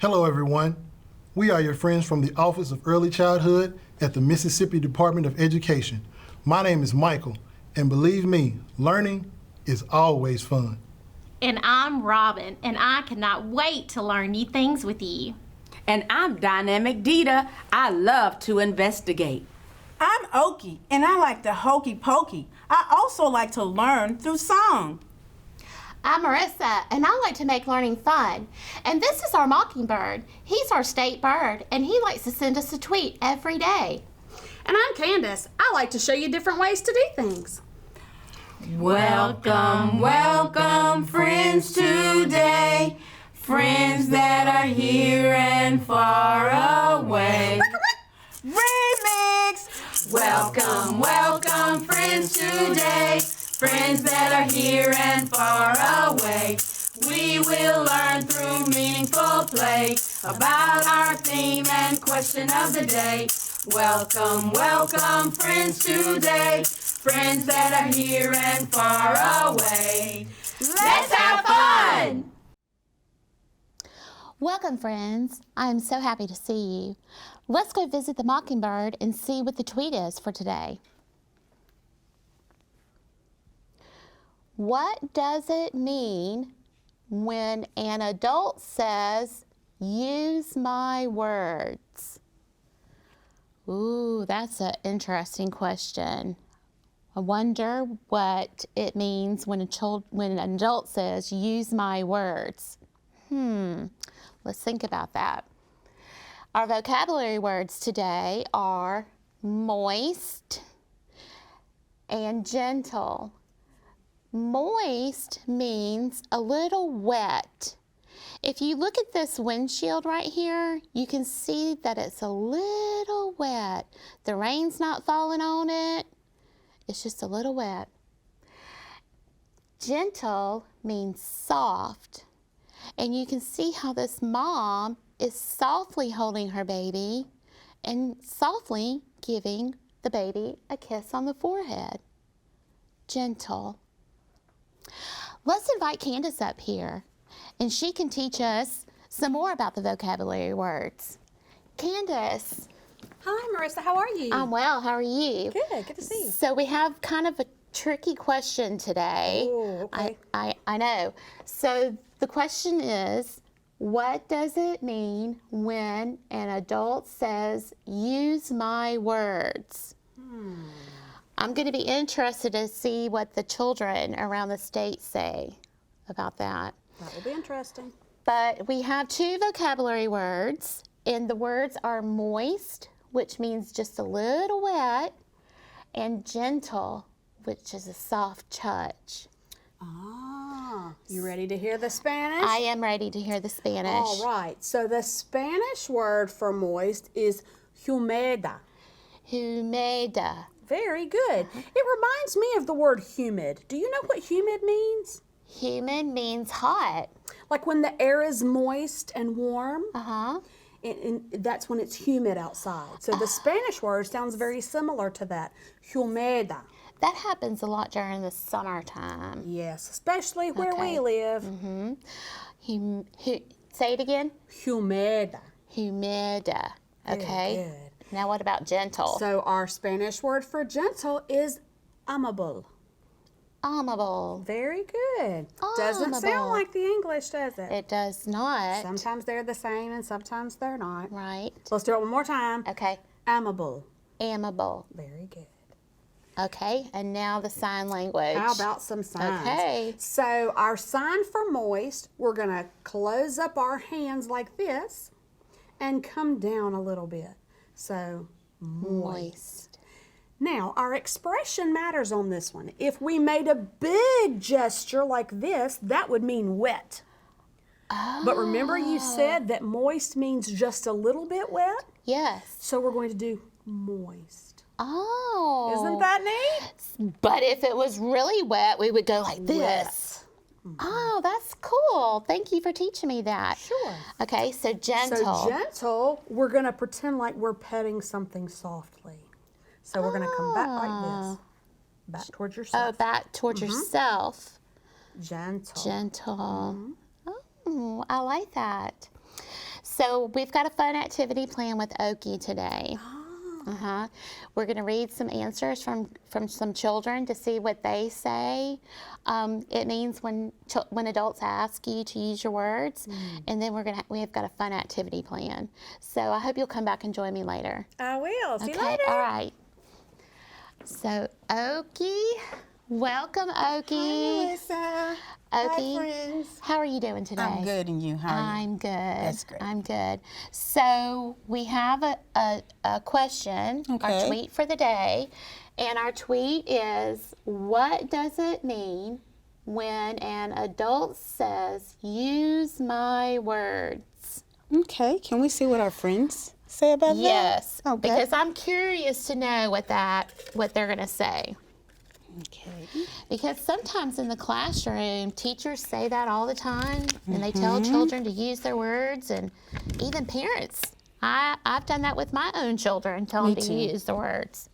Hello everyone. We are your friends from the Office of Early Childhood at the Mississippi Department of Education. My name is Michael, and believe me, learning is always fun. And I'm Robin, and I cannot wait to learn new things with you. And I'm Dynamic Dita. I love to investigate. I'm Okie, and I like the hokey pokey. I also like to learn through song. I'm Marissa, and I like to make learning fun. And this is our Mockingbird. He's our state bird, and he likes to send us a tweet every day. And I'm Candace. I like to show you different ways to do things. Welcome, welcome, friends today. Friends that are here and far away. Remix! Welcome, welcome, friends today. Friends that are here and far away. We will learn through meaningful play about our theme and question of the day. Welcome, welcome, friends today. Friends that are here and far away. Let's have fun! Welcome, friends. I'm so happy to see you. Let's go visit the Mockingbird and see what the tweet is for today. What does it mean when an adult says, "Use my words"? Ooh, that's an interesting question. I wonder what it means when an adult says, "Use my words." Let's think about that. Our vocabulary words today are moist and gentle. Moist means a little wet. If you look at this windshield right here, you can see that it's a little wet. The rain's not falling on it. It's just a little wet. Gentle means soft. And you can see how this mom is softly holding her baby and softly giving the baby a kiss on the forehead. Gentle. Let's invite Candace up here, and she can teach us some more about the vocabulary words. Candace. Hi, Marissa. How are you? I'm well. How are you? Good to see you. So we have kind of a tricky question today. Oh, okay. I know. So the question is, what does it mean when an adult says, "Use my words"? I'm going to be interested to see what the children around the state say about that. That will be interesting. But we have two vocabulary words, and the words are moist, which means just a little wet, and gentle, which is a soft touch. Ah, you ready to hear the Spanish? I am ready to hear the Spanish. All right. So the Spanish word for moist is humeda. Humeda. Very good. It reminds me of the word humid. Do you know what humid means? Humid means hot. Like when the air is moist and warm. Uh-huh. And that's when it's humid outside. So the Spanish word sounds very similar to that. Humeda. That happens a lot during the summertime. Yes, especially where we live. Say it again. Humeda. Humida. Okay. Very good. Now what about gentle? So our Spanish word for gentle is amable. Amable. Very good. Doesn't sound like the English, does it? It does not. Sometimes they're the same and sometimes they're not. Right. So let's do it one more time. Okay. Amable. Amable. Very good. Okay, and now the sign language. How about some signs? Okay. So our sign for moist, we're going to close up our hands like this and come down a little bit. So moist. Now, our expression matters on this one. If we made a big gesture like this, that would mean wet. Oh. But remember you said that moist means just a little bit wet? Yes. So we're going to do moist. Oh. Isn't that neat? But if it was really wet, we would go like this. Oh, that's cool. Thank you for teaching me that. Sure. Okay, so gentle. So gentle, we're going to pretend like we're petting something softly. So we're going to come back like this. Back towards yourself. Oh, back towards yourself. Gentle. Gentle. Oh, I like that. So we've got a fun activity planned with Okie today. We're going to read some answers from some children to see what they say. It means when adults ask you to use your words, and then we've got a fun activity plan. So I hope you'll come back and join me later. I will. See you Okay, later. all right. So Okie, welcome Okie. Melissa. Okie, Hi, friends. how are you doing today? I'm good, and you? How are you? I'm good. That's great. I'm good. So we have a question, our Okay. tweet for the day, and our tweet is, what does it mean when an adult says, use my words? Okay. Can we see what our friends say about that? Yes, Okay. because I'm curious to know what they're going to say. Okay. Because sometimes in the classroom, teachers say that all the time, and they tell children to use their words, and even parents. I've done that with my own children, tell them to too. use the words.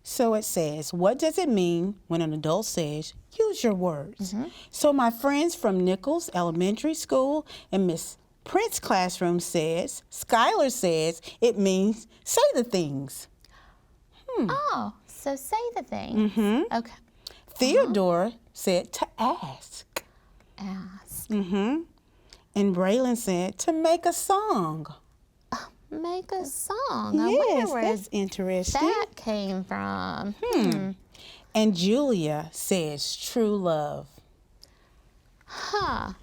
So it says, what does it mean when an adult says, use your words? So my friends from Nichols Elementary School and Miss Prince classroom says, Skylar says, it means say the things. Oh, so say the things. Okay. Theodore said to ask. Ask. And Braylon said to make a song. Make a song. I Yes, wonder where that's interesting. that came from. And Julia says true love. Huh.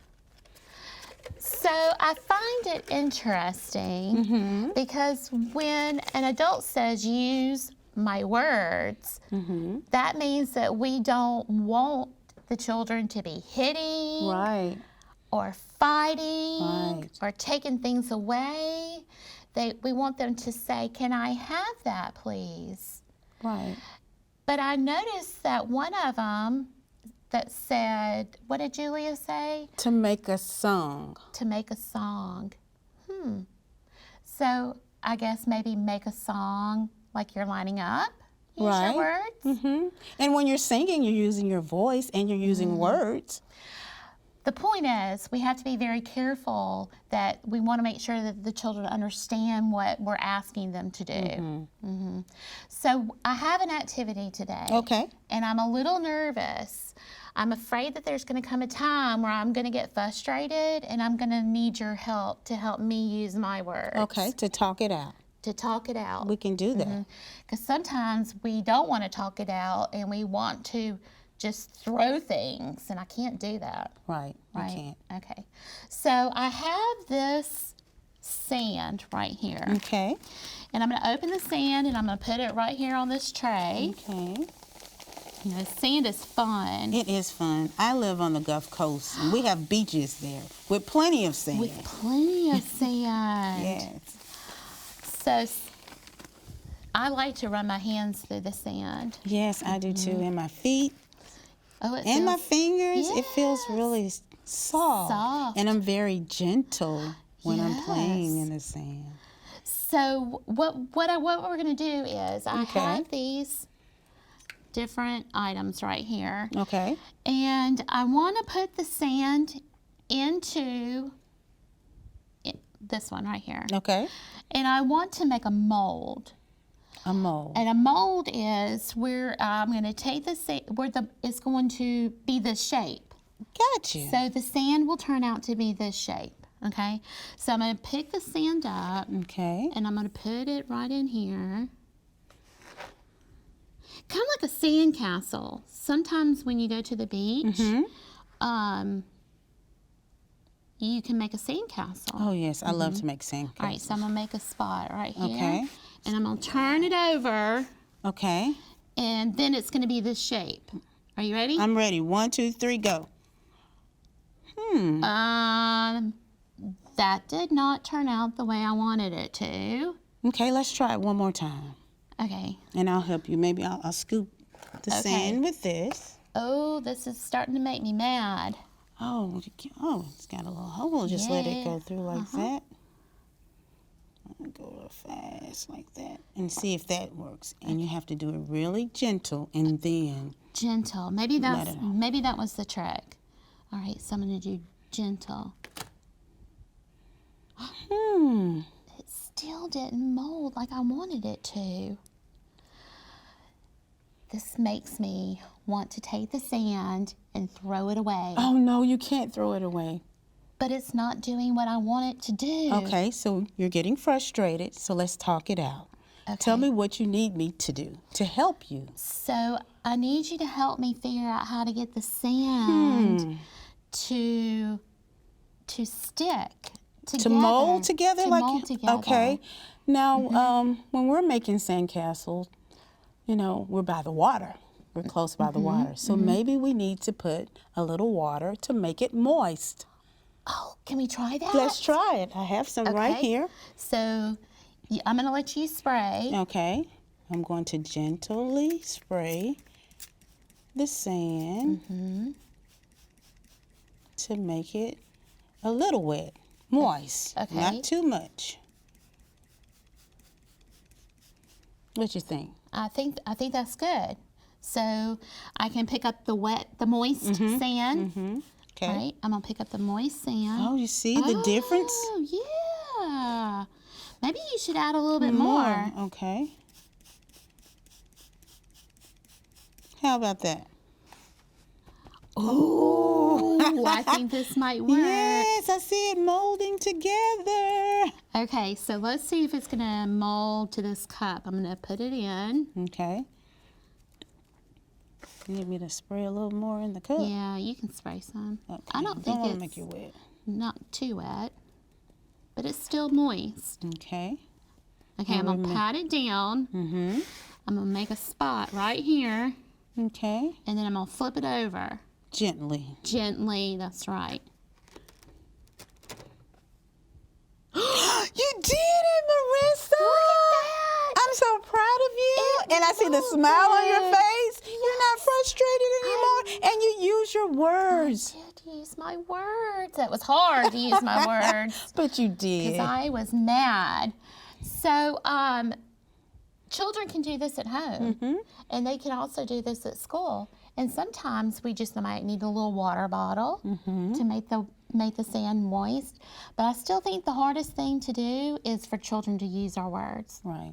So I find it interesting because when an adult says use my words, that means that we don't want the children to be hitting Right. or fighting Right. or taking things away. We want them to say, can I have that, please? Right. But I noticed that one of them that said, what did Julia say? To make a song. To make a song. So I guess maybe make a song like you're lining up. Use Right. your words. And when you're singing, you're using your voice and you're using words. The point is, we have to be very careful that we want to make sure that the children understand what we're asking them to do. So I have an activity today. Okay. And I'm a little nervous. I'm afraid that there's going to come a time where I'm going to get frustrated and I'm going to need your help to help me use my words. Okay, to talk it out. To talk it out. We can do that. Because sometimes we don't want to talk it out and we want to just throw things, and I can't do that. Right, you Right? can't. Okay. So I have this sand right here. Okay. And I'm going to open the sand and I'm going to put it right here on this tray. Okay. You know, sand is fun. It is fun. I live on the Gulf Coast, and we have beaches there with plenty of sand. With plenty of sand. Yes. So I like to run my hands through the sand. Yes, I do too. And my feet Oh, it and my feels fingers, it feels Yes. really soft. Soft. And I'm very gentle when I'm playing Yes. in the sand. So what we're going to do is I Okay. have these different items right here. Okay. And I want to put the sand into this one right here. Okay. And I want to make a mold. A mold. And a mold is where I'm going to take the sand, it's going to be this shape. Gotcha. So the sand will turn out to be this shape, okay? So I'm going to pick the sand up, Okay. and I'm going to put it right in here. Kind of like a sand castle. Sometimes when you go to the beach, you can make a sand castle. Oh, yes. I love to make sand. All right, so I'm going to make a spot right here. Okay. And I'm going to turn it over, Okay. and then it's going to be this shape. Are you ready? I'm ready. 1, 2, 3, go. That did not turn out the way I wanted it to. Okay, let's try it one more time. Okay. And I'll help you. Maybe I'll scoop the Okay. sand with this. Oh, this is starting to make me mad. Oh, it's got a little hole. Just let it Yeah. go through like that. I'll go real fast like that. And see if that works. And you have to do it really gentle and then. Gentle. Maybe Let it out. maybe that was the trick. All right, so I'm going to do gentle. It still didn't mold like I wanted it to. This makes me want to take the sand and throw it away. Oh, no, you can't throw it away. But it's not doing what I want it to do. Okay, so you're getting frustrated, so let's talk it out. Okay. Tell me what you need me to do to help you. So I need you to help me figure out how to get the sand to stick together. To mold together? To mold together. Okay. Now, when we're making sandcastles, you know, we're by the water. We're close by the water. So maybe we need to put a little water to make it moist. Oh, can we try that? Let's try it. I have some right here. So I'm going to let you spray. Okay. I'm going to gently spray the sand to make it a little wet, moist, Okay. not too much. What you think? I think that's good. So I can pick up the moist sand. Okay. Right? I'm going to pick up the moist sand. Oh, you see the difference? Oh, yeah. Maybe you should add a little bit more. Okay. How about that? Oh, I think this might work. Yes, I see it molding together. Okay, so let's see if it's going to mold to this cup. I'm going to put it in. Okay. You need me to spray a little more in the cup? Yeah, you can spray some. Okay. I don't think want it's to make you wet. not too wet, but it's still moist. Okay. Okay, I'm going to pat it down. I'm going to make a spot right here, Okay. and then I'm going to flip it over. Gently. Gently, that's right. You did it, Marissa! I'm so proud of you. And I see the smile on your face. You're not frustrated anymore. And you use your words. I did use my words. It was hard to use my words But you did. because I was mad. So, children can do this at home, and they can also do this at school. And sometimes we just might need a little water bottle to make the sand moist. But I still think the hardest thing to do is for children to use our words. Right.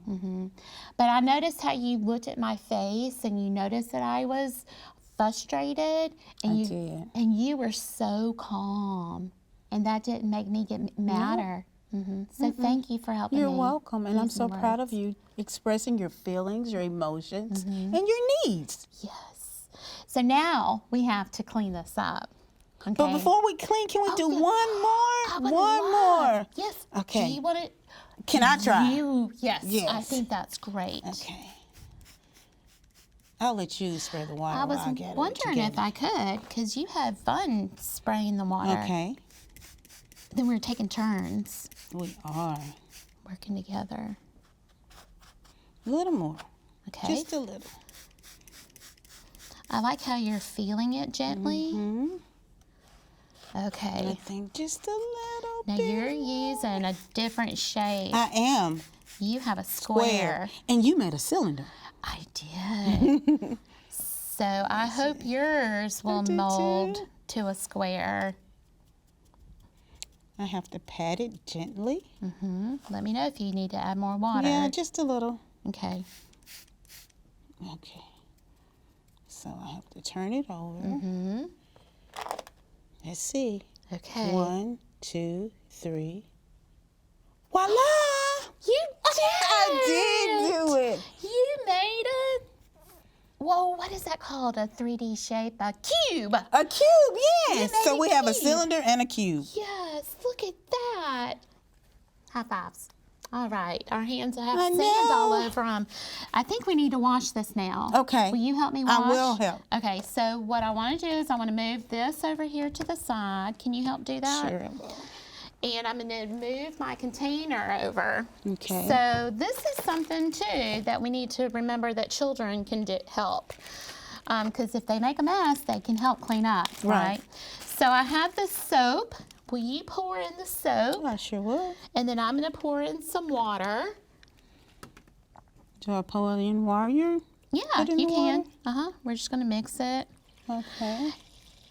But I noticed how you looked at my face and you noticed that I was frustrated, and I did. and you were so calm, and that didn't make me get madder. So thank you for helping me. You're welcome. And I'm use so my proud words. of you expressing your feelings, your emotions, and your needs. Yes. So now we have to clean this up. Okay. But before we clean, can we do yeah. one I more? would One love- more. Yes. Okay. Do you want it? Can I try? Yes. I Yes. think that's great. Okay. I'll let you spray the water I was while I get wondering it if I could, because you had fun spraying the water. Okay. Then we were taking turns We are. working together. A little more. Okay. Just a little. I like how you're feeling it gently. I Okay. think just a little Now bit. you're using a different shape. I am. You have a square. And you made a cylinder. I did. So I hope yours will did mold too. to a square. I have to pat it gently. Let me know if you need to add more water. Yeah, just a little. Okay. Okay. So I have to turn it over. Let's see. Okay. 1, 2, 3. Voila! You did. I did do it. You made it. Whoa, what is that called? A 3D shape? A cube. A cube, yes. made So a we have a cube. cylinder and a cube. Yes, look at that. High fives. All right, our hands have I sand all know. over them. I think we need to wash this now. Okay. Will you help me wash? I will help. Okay, so what I want to do is I want to move this over here to the side. Can you help do that? Sure. I will. And I'm going to move my container over. Okay. So this is something too that we need to remember that children can help. Because if they make a mess, they can help clean up, right? So I have the soap. Will you pour in the soap? I sure will. And then I'm going to pour in some water. Do I pour it in while you're? Yeah, Put in you the can. water? We're just going to mix it. Okay.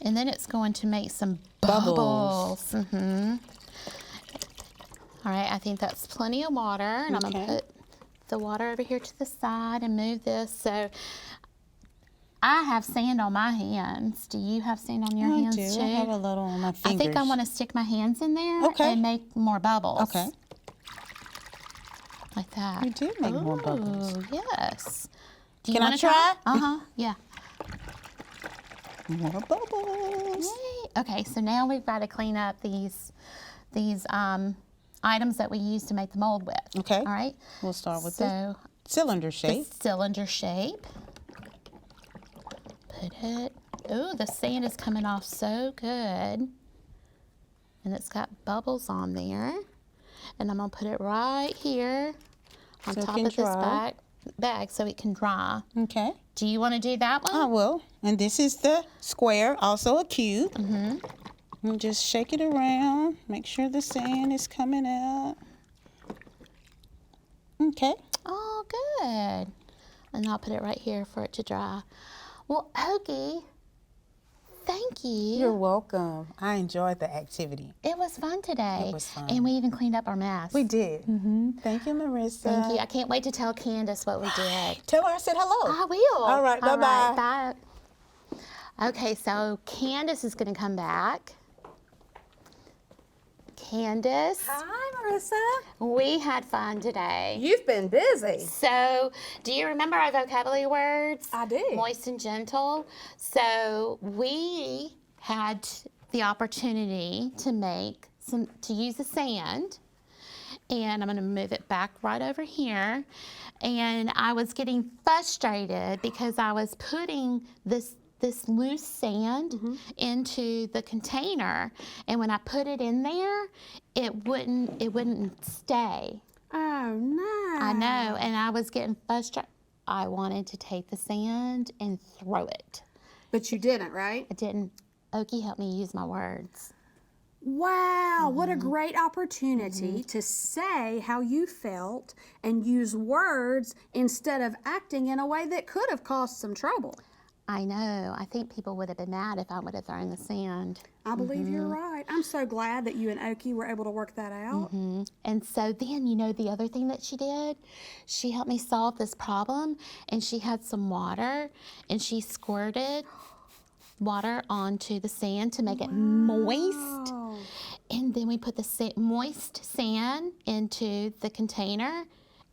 And then it's going to make some Bubbles. bubbles. All right, I think that's plenty of water, and I'm gonna Okay. put the water over here to the side and move this. So I have sand on my hands. Do you have sand on your hands I do. too? I have a little on my I fingers. think I want to stick my hands in there Okay. and make more bubbles. Okay. Like that. You did make more bubbles. Ooh, yes. Do Can I wanna try? Uh-huh, yeah. More bubbles. Yay. Okay, so now we've got to clean up these items that we use to make the mold with. Okay. All right. We'll start with the So cylinder the shape. cylinder shape. Put it. Ooh, the sand is coming off so good. And it's got bubbles on there. And I'm going to put it right here on So it top can of this dry. bag so it can dry. Okay. Do you want to do that one? I will. And this is the square, also a cube. And just shake it around. Make sure the sand is coming out. Okay. Oh, good. And I'll put it right here for it to dry. Well, Okie, thank you. You're welcome. I enjoyed the activity. It was fun today. It was fun. And we even cleaned up our mess. We did. Thank you, Marissa. Thank you. I can't wait to tell Candace what we did. Tell her I said hello. I will. All right, bye-bye. Bye. Okay, so Candace is going to come back. Candace, Hi, Marissa. we had fun today. You've been busy. So, do you remember our vocabulary words? I do. Moist and gentle. So, we had the opportunity to use the sand. And I'm going to move it back right over here. And I was getting frustrated because I was putting this loose sand into the container, and when I put it in there, it wouldn't stay. Oh, no. I know, and I was getting frustrated. I wanted to take the sand and throw it. But you didn't, right? I didn't. Okie helped me use my words. Wow, what a great opportunity to say how you felt and use words instead of acting in a way that could have caused some trouble. I know. I think people would have been mad if I would have thrown the sand. I believe you're right. I'm so glad that you and Okie were able to work that out. And so then, the other thing that she did, she helped me solve this problem, and she had some water, and she squirted water onto the sand to make it moist. And then we put the moist sand into the container,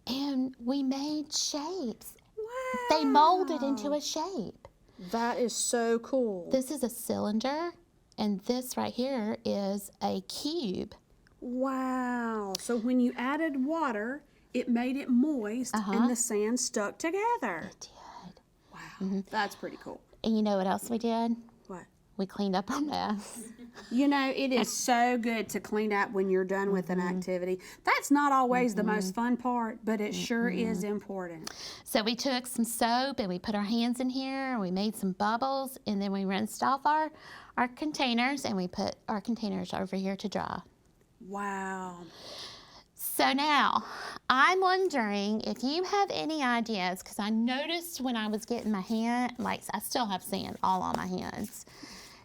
and we made shapes. Wow. They molded into a shape. That is so cool. This is a cylinder, and this right here is a cube. Wow. So when you added water, it made it moist and the sand stuck together. It did. Wow. That's pretty cool. And you know what else we did? What? We cleaned up our mess. You know, it is so good to clean up when you're done with an activity. That's not always the most fun part, but it sure is important. So we took some soap and we put our hands in here and we made some bubbles, and then we rinsed off our containers, and we put our containers over here to dry. Wow. So now, I'm wondering if you have any ideas, because I noticed when I was getting my hand, like I still have sand all on my hands,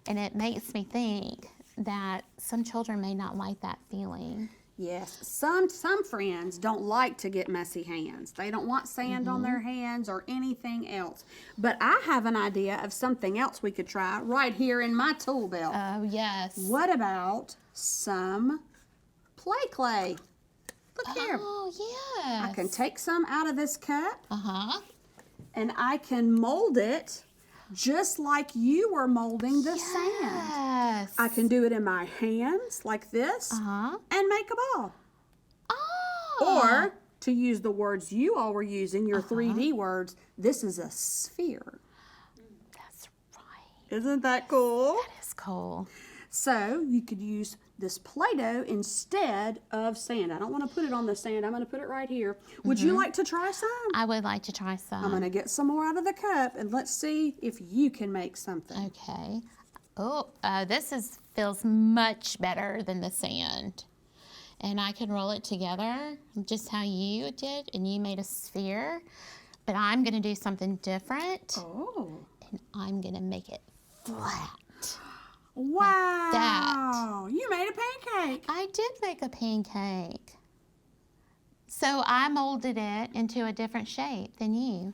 and it makes me think that some children may not like that feeling. Yes, some friends don't like to get messy hands. They don't want sand on their hands or anything else. But I have an idea of something else we could try right here in my tool belt. Oh, yes. What about some play clay? Look here. Oh, yes. I can take some out of this cup Uh-huh. and I can mold it just like you were molding the sand. Yes. I can do it in my hands like this Uh-huh. and make a ball. Oh. Or, to use the words you all were using, your 3D words, this is a sphere. That's right. Isn't that cool? That is cool. So, you could use this Play-Doh instead of sand. I don't want to put it on the sand. I'm going to put it right here. Would you like to try some? I would like to try some. I'm going to get some more out of the cup, and let's see if you can make something. Okay. Oh, this feels much better than the sand. And I can roll it together just how you did, and you made a sphere. But I'm going to do something different, Oh. and I'm going to make it flat. Wow. that. You made a pancake. I did make a pancake. So I molded it into a different shape than you.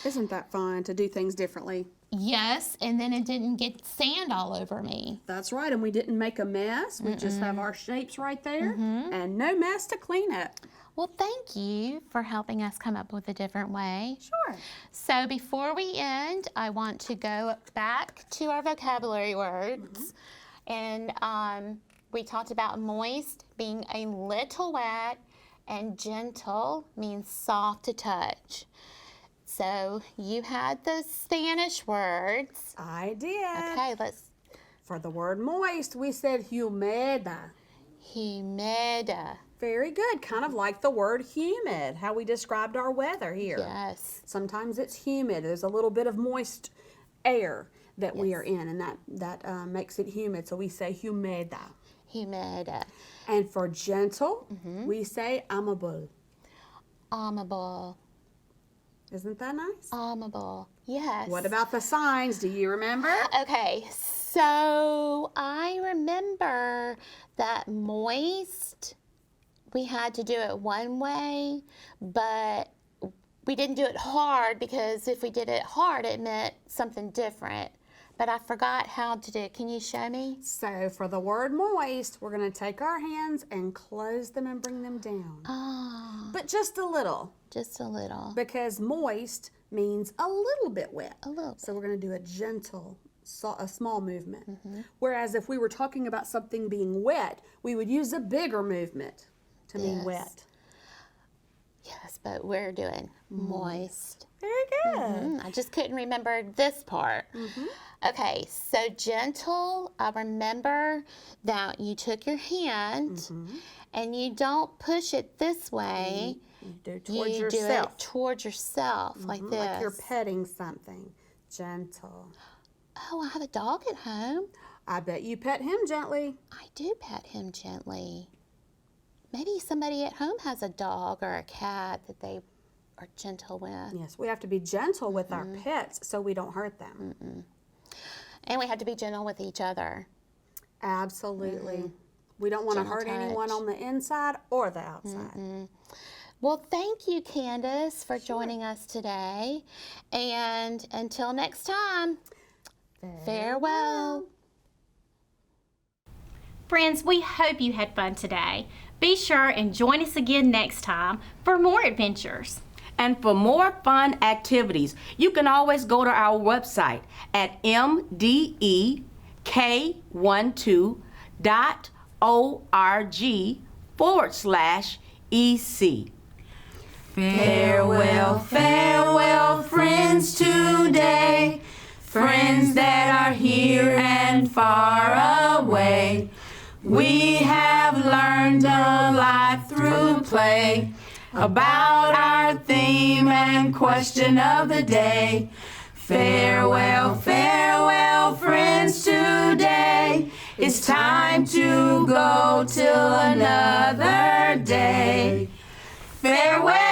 Isn't that fun to do things differently? Yes, and then it didn't get sand all over me. That's right, and we didn't make a mess. We just have our shapes right there and no mess to clean up. Well, thank you for helping us come up with a different way. Sure. So before we end, I want to go back to our vocabulary words. And we talked about moist being a little wet, and gentle means soft to touch. So you had the Spanish words. I did. Okay, let's. For the word moist, we said humeda. Humeda. Very good. Kind of like the word humid, how we described our weather here. Yes. Sometimes it's humid. There's a little bit of moist air that we are in, and that makes it humid. So we say humeda. Humeda. And for gentle, we say amable. Amable. Isn't that nice? Amable. Yes. What about the signs? Do you remember? Okay, so I remember that moist, we had to do it one way, but we didn't do it hard because if we did it hard, it meant something different. But I forgot how to do it. Can you show me? So for the word moist, we're going to take our hands and close them and bring them down. Ah, But just a little, just a little. because moist means a little bit wet. A little So we're going to do a gentle, a small movement. Whereas if we were talking about something being wet, we would use a bigger movement to mean Yes. wet. Yes, but we're doing moist. Very good. I just couldn't remember this part. Okay, so gentle, I remember that you took your hand and you don't push it this way. You do towards you yourself. do it towards yourself, like this. Like you're petting something. Gentle. Oh, I have a dog at home. I bet you pet him gently. I do pet him gently. Maybe somebody at home has a dog or a cat that they are gentle with. Yes, we have to be gentle with our pets so we don't hurt them. And we have to be gentle with each other. Absolutely. We don't want to Gentle hurt anyone touch. on the inside or the outside. Well, thank you, Candace, for joining us today. And until next time, farewell. Friends, we hope you had fun today. Be sure and join us again next time for more adventures. And for more fun activities, you can always go to our website at mdek4.2.org/EC. Farewell, farewell, friends today, friends that are here and far away. We have learned a lot through play about our theme and question of the day. Farewell, farewell, friends today. It's time to go till another day. Farewell.